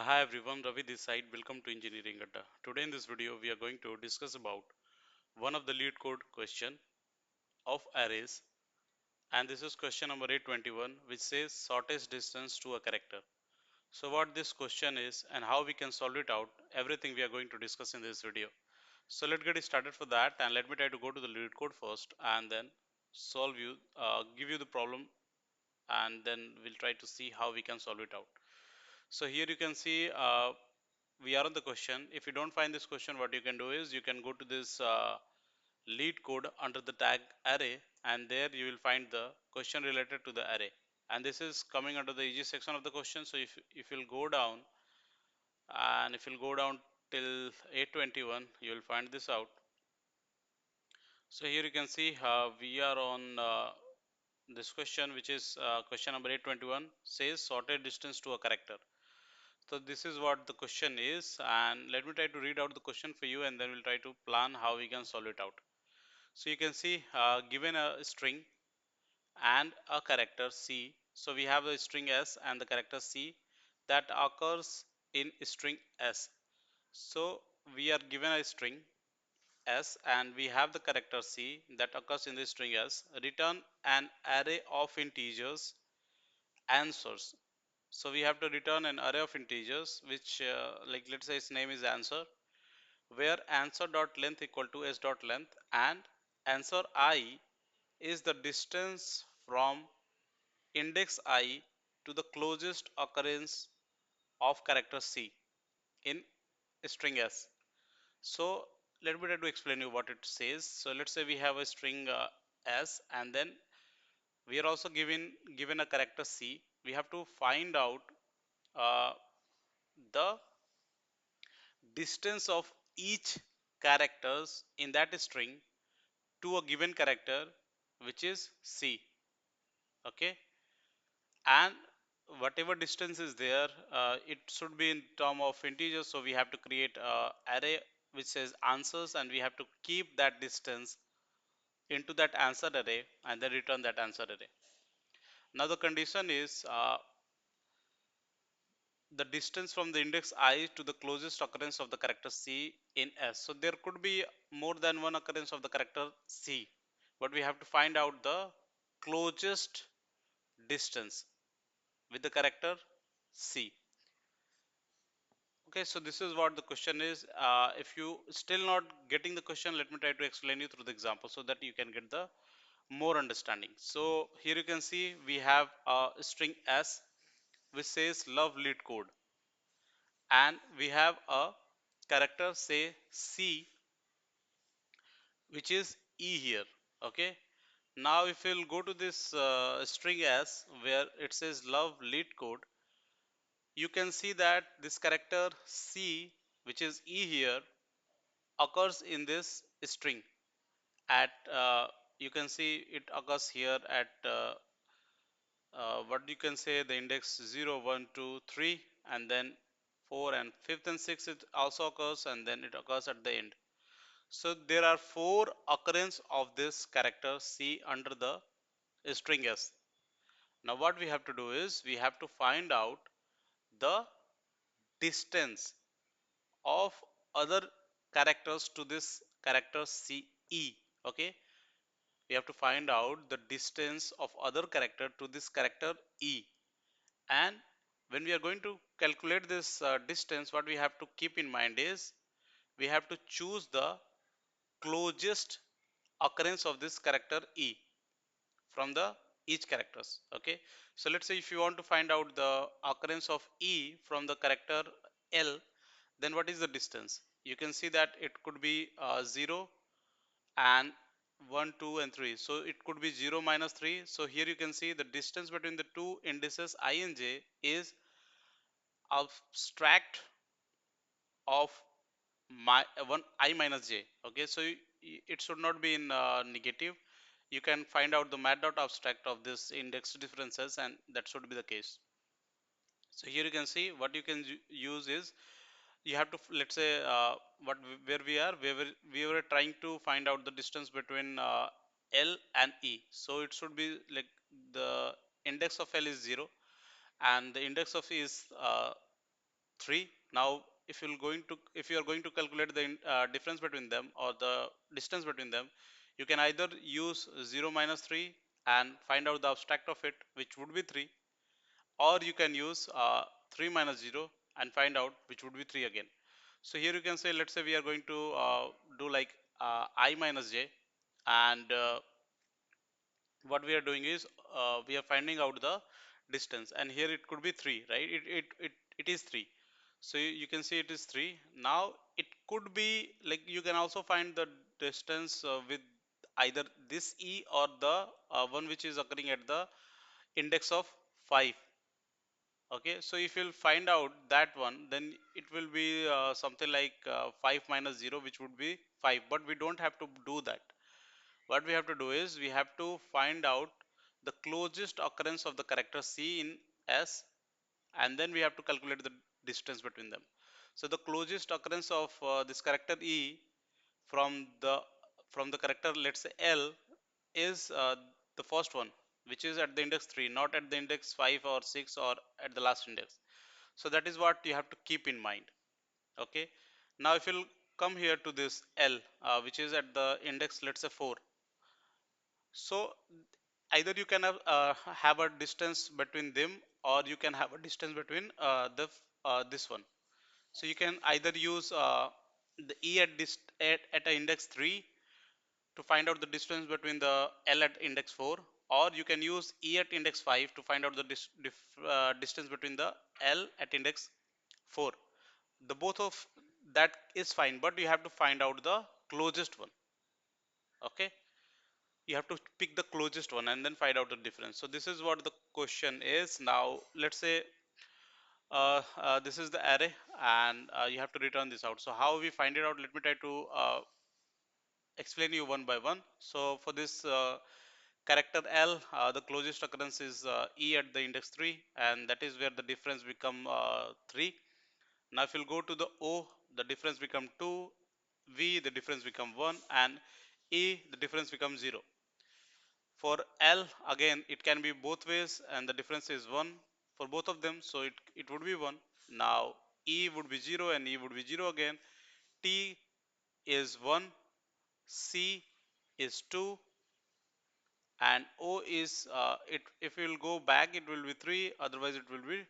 Hi everyone, Ravi this side. Welcome to Engineering Adda. Today in this video, we are going to discuss about one of the lead code question of arrays, and this is question number 821, which says shortest distance to a character. So what this question is and how we can solve it out, everything we are going to discuss in this video. So let's get started for that, and let me try to go to the lead code first, and then give you the problem, and then we'll try to see how we can solve it out. So here you can see we are on the question. If you don't find this question, what you can do is you can go to this lead code under the tag array, and there you will find the question related to the array. And this is coming under the easy section of the question. So if you'll go down, and if you'll go down till 821, you will find this out. So here you can see we are on this question, which is question number 821, says sorted distance to a character. So this is what the question is, and let me try to read out the question for you, and then we'll try to plan how we can solve it out. So you can see given a string and a character C. So we have the string S and the character C that occurs in string S. So we are given a string S and we have the character C that occurs in the string S. Return an array of integers answers. So we have to return an array of integers, which like let's say its name is answer, where answer dot length equal to s dot length, and answer I is the distance from index I to the closest occurrence of character C in string S. So let me try to explain you what it says. So let's say we have a string S, and then we are also given a character C. We have to find out uh, the distance of each characters in that string to a given character, which is C. Okay, and whatever distance is there, it should be in term of integers, so we have to create a array which says answers, and we have to keep that distance into that answer array and then return that answer array. Now the condition is the distance from the index I to the closest occurrence of the character C in S. So there could be more than one occurrence of the character C, but we have to find out the closest distance with the character C. Okay, so this is what the question is. If you still not getting the question, let me try to explain you through the example so that you can get the more understanding. So here you can see we have a string S which says love lead code, and we have a character say C which is E here. Okay, now if you'll go to this string S where it says love lead code, you can see that this character C, which is E here, occurs in this string at you can see it occurs here at what you can say the index 0 1 2 3, and then 4 and 5th and 6th it also occurs, and then it occurs at the end. So there are four occurrence of this character C under the string S. Now what we have to do is we have to find out the distance of other characters to this character CE. Okay, we have to find out the distance of other character to this character E, and when we are going to calculate this distance, what we have to keep in mind is we have to choose the closest occurrence of this character E from the each characters. Okay, so let's say if you want to find out the occurrence of E from the character L, then what is the distance? You can see that it could be 0 and 1 2 and 3, so it could be 0 minus 3. So here you can see the distance between the two indices I and j is abstract of my 1 I minus j. Okay, so it should not be in negative. You can find out the mat dot abstract of this index differences, and that should be the case. So here you can see what you can use is you have to let's say what where we were trying to find out the distance between L and E. So it should be like the index of L is 0 and the index of E is 3. Now if you are going to calculate the difference between them or the distance between them, you can either use 0 minus 3 and find out the abstract of it, which would be 3, or you can use 3 minus 0 and find out, which would be 3 again. So here you can say, let's say we are going to do like I minus j, and what we are doing is we are finding out the distance, and here it could be 3, right? It is 3. So you can see it is 3. Now it could be like, you can also find the distance with either this e or the one which is occurring at the index of 5. Okay, so if you'll find out that one, then it will be something like 5 minus 0, which would be 5. But we don't have to do that. What we have to do is we have to find out the closest occurrence of the character C in S, and then we have to calculate the distance between them. So the closest occurrence of this character E from the character, let's say L, is the first one, which is at the index 3, not at the index 5 or 6 or at the last index. So that is what you have to keep in mind. Okay, now if you'll come here to this L, which is at the index, let's say 4. So either you can have a distance between them, or you can have a distance between this one. So you can either use the E at a index 3 to find out the distance between the L at index 4, or you can use E at index 5 to find out the distance between the L at index 4. The both of that is fine, but you have to find out the closest one. Okay, you have to pick the closest one and then find out the difference. So this is what the question is. Now let's say this is the array, and you have to return this out. So how we find it out, let me try to explain you one by one. So for this character L, the closest occurrence is E at the index 3, and that is where the difference become 3. Now if you'll go to the O, the difference become 2, V, the difference become 1, and E, the difference becomes 0. For L, again, it can be both ways, and the difference is 1 for both of them, so it would be 1. Now E would be 0 and E would be 0 again. T is 1, C is 2, and O is, if we will go back, it will be 3, otherwise it will be,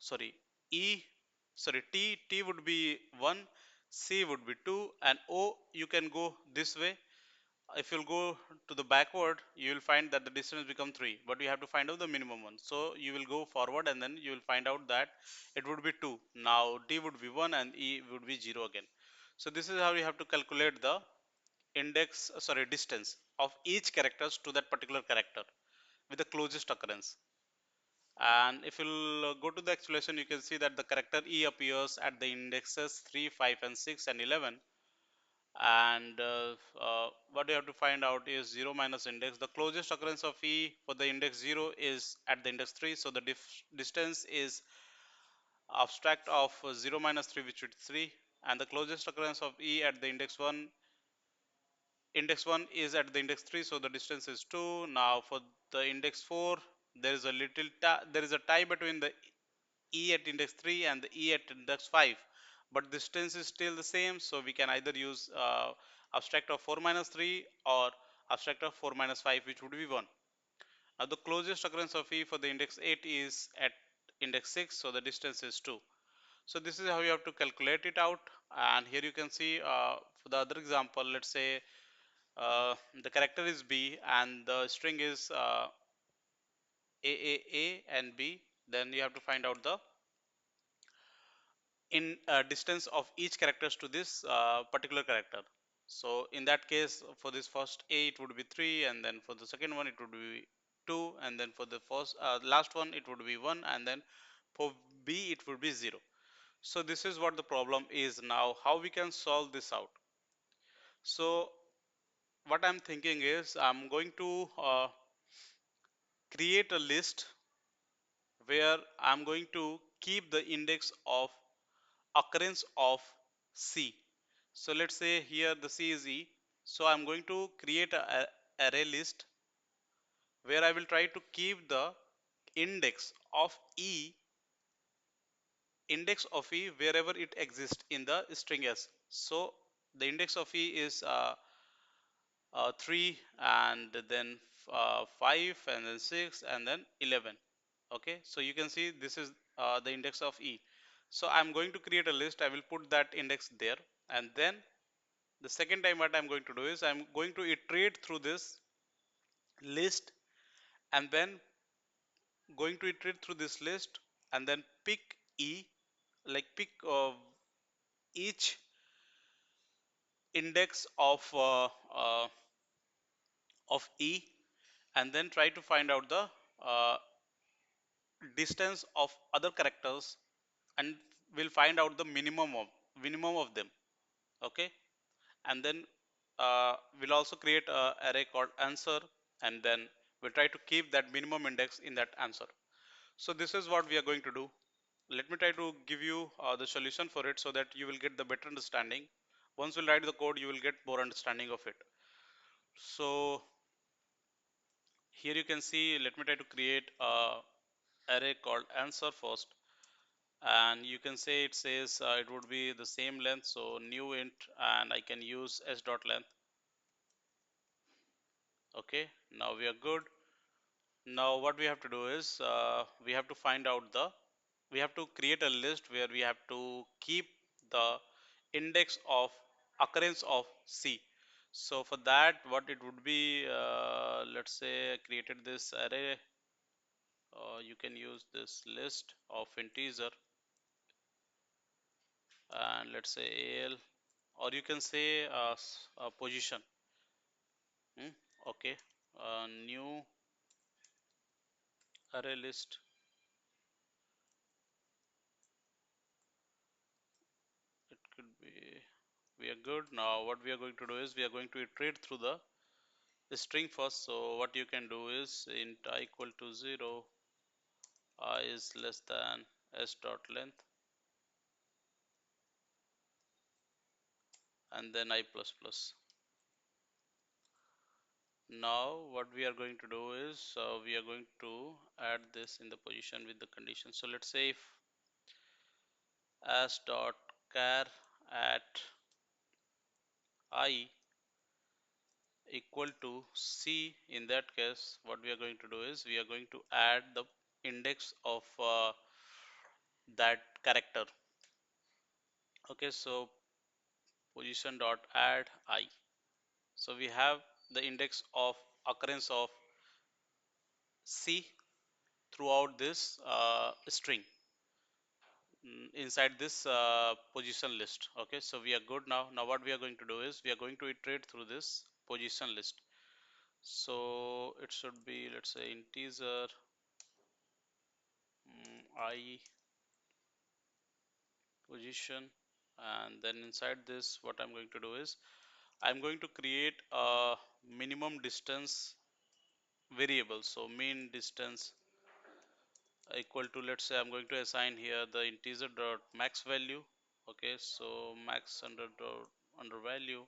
sorry, E, sorry, T would be 1, C would be 2, and O, you can go this way. If you'll go to the backward, you will find that the distance become 3, but you have to find out the minimum one. So you will go forward, and then you will find out that it would be 2. Now D would be 1 and E would be 0 again. So this is how you have to calculate the distance of each characters to that particular character with the closest occurrence. And if you'll go to the explanation, you can see that the character E appears at the indexes 3, 5 and 6 and 11. And what you have to find out is 0 minus index. The closest occurrence of E for the index 0 is at the index 3. So the distance is abstract of 0 minus 3, which is 3. And the closest occurrence of E at the index 1 is at the index 3, so the distance is 2. Now for the index 4, there is a there is a tie between the E at index 3 and the E at index 5, but distance is still the same, so we can either use abstract of 4 minus 3 or abstract of 4 minus 5, which would be 1. Now the closest occurrence of E for the index 8 is at index 6, so the distance is 2. So this is how you have to calculate it out. And here you can see for the other example, let's say the character is B and the string is A and B. Then you have to find out the distance of each characters to this particular character. So in that case, for this first A, it would be 3, and then for the second one, it would be 2, and then for the first last one, it would be 1, and then for B, it would be 0. So this is what the problem is. Now how we can solve this out? So what I'm thinking is, I'm going to create a list where I'm going to keep the index of occurrence of C. So let's say here the C is E. So I'm going to create a array list where I will try to keep the index of E index of e wherever it exists in the string s. So the index of e is 3, and then 5, and then 6, and then 11. Okay, so you can see this is the index of e. So I'm going to create a list. I will put that index there, and then the second time what I'm going to do is I'm going to iterate through this list, and then going to iterate through this list, and then pick e, like pick each index of e, and then try to find out the uh, distance of other characters, and we'll find out the minimum of them. Okay, and then we'll also create a array called answer, and then we'll try to keep that minimum index in that answer. So this is what we are going to do. Let me try to give you the solution for it so that you will get the better understanding. Once you write the code, you will get more understanding of it. So here you can see, let me try to create a array called answer first, and you can say it says it would be the same length, so new int, and I can use s dot length. Okay, now we are good. Now what we have to do is we have to find out the we have to create a list where we have to keep the index of occurrence of c. So for that, what it would be, let's say I created this array. You can use this list of integer, and let's say al, or you can say position. Okay, new array list. It could be, we are good. Now what we are going to do is we are going to iterate through the string first. So what you can do is int I equal to 0, I is less than s dot length, and then I plus plus. Now what we are going to do is we are going to add this in the position with the condition. So let's say if s dot char at I equal to c, in that case what we are going to do is we are going to add the index of that character. Okay, so position dot add I. So we have the index of occurrence of c throughout this string, inside this position list. Okay, so we are good now. Now what we are going to do is we are going to iterate through this position list. So it should be, let's say, integer I position, and then inside this what I'm going to do is I'm going to create a minimum distance variable. So mean distance equal to, let's say I'm going to assign here the integer dot max value. Okay, so max under value,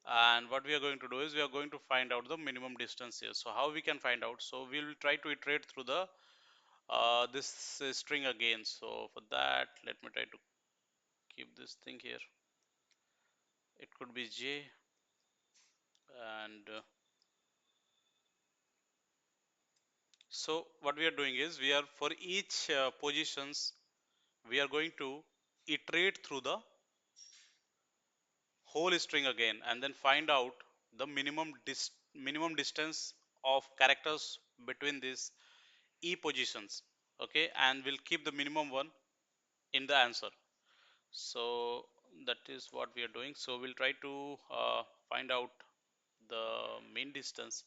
and what we are going to do is we are going to find out the minimum distance here. So how we can find out? So we will try to iterate through the this string again. So for that, let me try to keep this thing here. It could be j, and so what we are doing is we are, for each positions, we are going to iterate through the whole string again, and then find out the minimum distance of characters between these e positions. Okay, and we'll keep the minimum one in the answer. So that is what we are doing. So we'll try to find out the mean distance.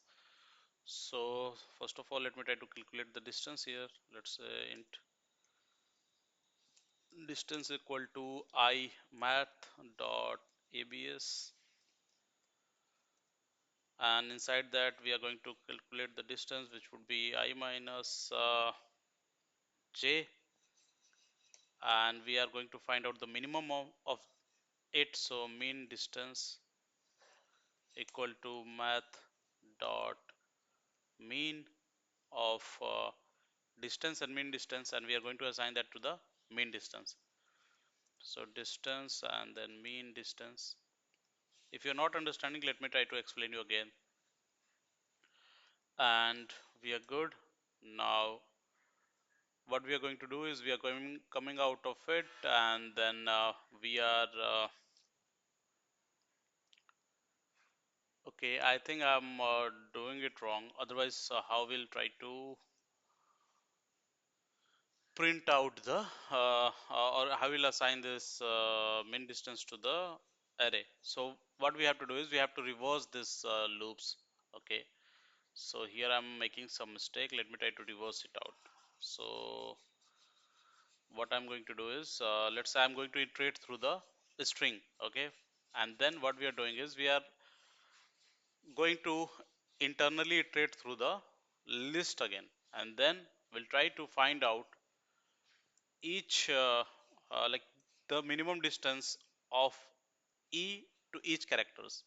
So first of all, let me try to calculate the distance here. Let's say int distance equal to I math dot abs, and inside that we are going to calculate the distance, which would be I minus j, and we are going to find out the minimum of it. So mean distance equal to math dot mean of distance and mean distance, and we are going to assign that to the mean distance. So distance and then mean distance. If you're not understanding, let me try to explain you again. And we are good. Now what we are going to do is we are coming out of it, and then we are okay. I think I'm doing it wrong. Otherwise, how we'll try to print out the or how will assign this min distance to the array. So what we have to do is we have to reverse this loops. Okay, so here I'm making some mistake. Let me try to reverse it out. So what I'm going to do is let's say I'm going to iterate through the string. Okay, and then what we are doing is we are going to internally iterate through the list again, and then we'll try to find out each like the minimum distance of e to each characters.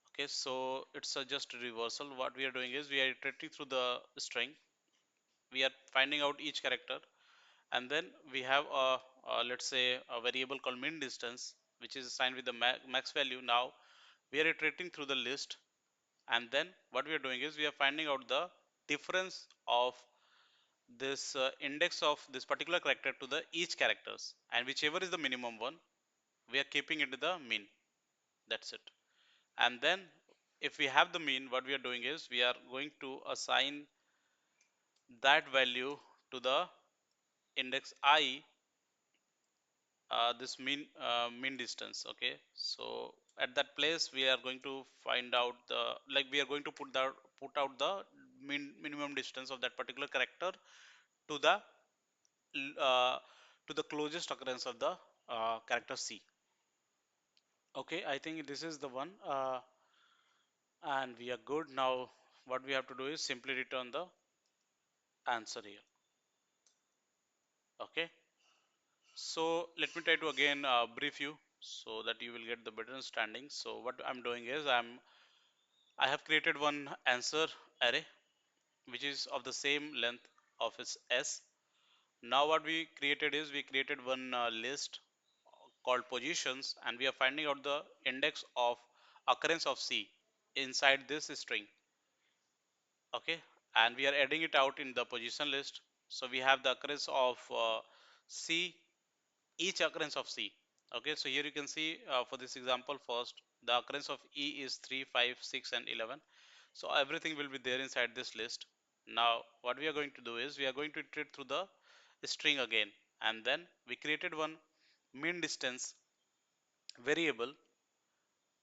Okay, so it's just a reversal. What we are doing is we are iterating through the string, we are finding out each character, and then we have let's say a variable called min distance, which is assigned with the max value. Now we are iterating through the list, and then what we are doing is we are finding out the difference of this index of this particular character to the each characters, and whichever is the minimum one, we are keeping it to the mean. That's it. And then if we have the mean, what we are doing is we are going to assign that value to the index I, this mean distance. Okay, so at that place we are going to find out the, like we are going to put out the minimum distance of that particular character to the uh, to the closest occurrence of the character C. Okay, I think this is the one, and we are good. Now what we have to do is simply return the answer here. Okay, so let me try to again brief you so that you will get the better understanding. So what I'm doing is I have created one answer array which is of the same length of its s. Now what we created is we created one list called positions, and we are finding out the index of occurrence of C inside this string. Okay, and we are adding it out in the position list. So we have the occurrence of C, each occurrence of C. Okay, so here you can see for this example first, the occurrence of E is 3, 5, 6 and 11. So everything will be there inside this list. Now what we are going to do is we are going to iterate through the string again, and then we created one mean distance variable,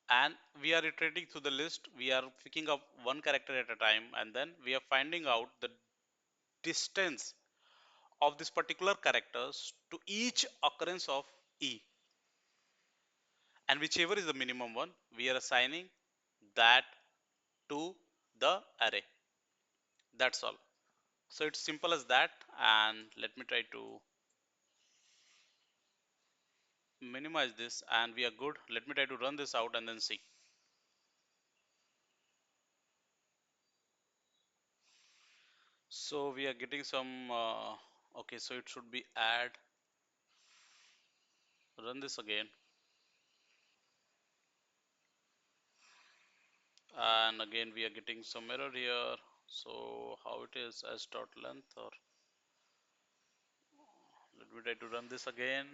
and we are iterating through the list. We are picking up one character at a time, and then we are finding out the distance of this particular characters to each occurrence of E, and whichever is the minimum one, we are assigning that to the array. That's all. So it's simple as that, and let me try to minimize this, and we are good. Let me try to run this out and then see. So we are getting some okay, so it should be add, run this again, and again we are getting some error here. So how it is s dot length, or let me try to run this again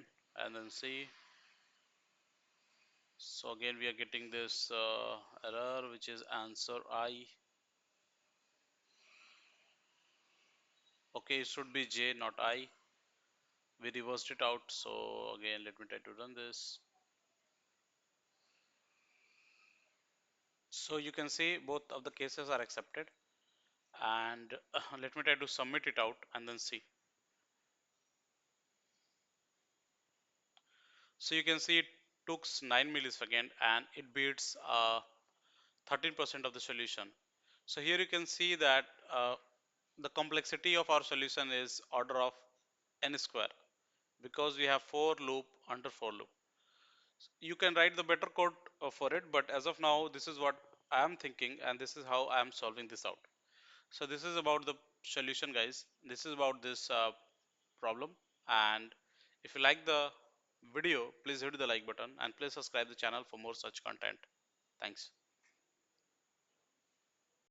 and then see. So again we are getting this error which is answer I. Okay, it should be J, not I. We reversed it out. So again let me try to run this. So you can see both of the cases are accepted, and let me try to submit it out and then see. So you can see it took 9 milliseconds and it beats 13% of the solution. So here you can see that the complexity of our solution is order of n square, because we have for loop under for loop. You can write the better code for it, but as of now this is what I am thinking, and this is how I am solving this out. So this is about the solution, guys. This is about this problem, and If you like the video, please hit the like button and please subscribe the channel for more such content. Thanks.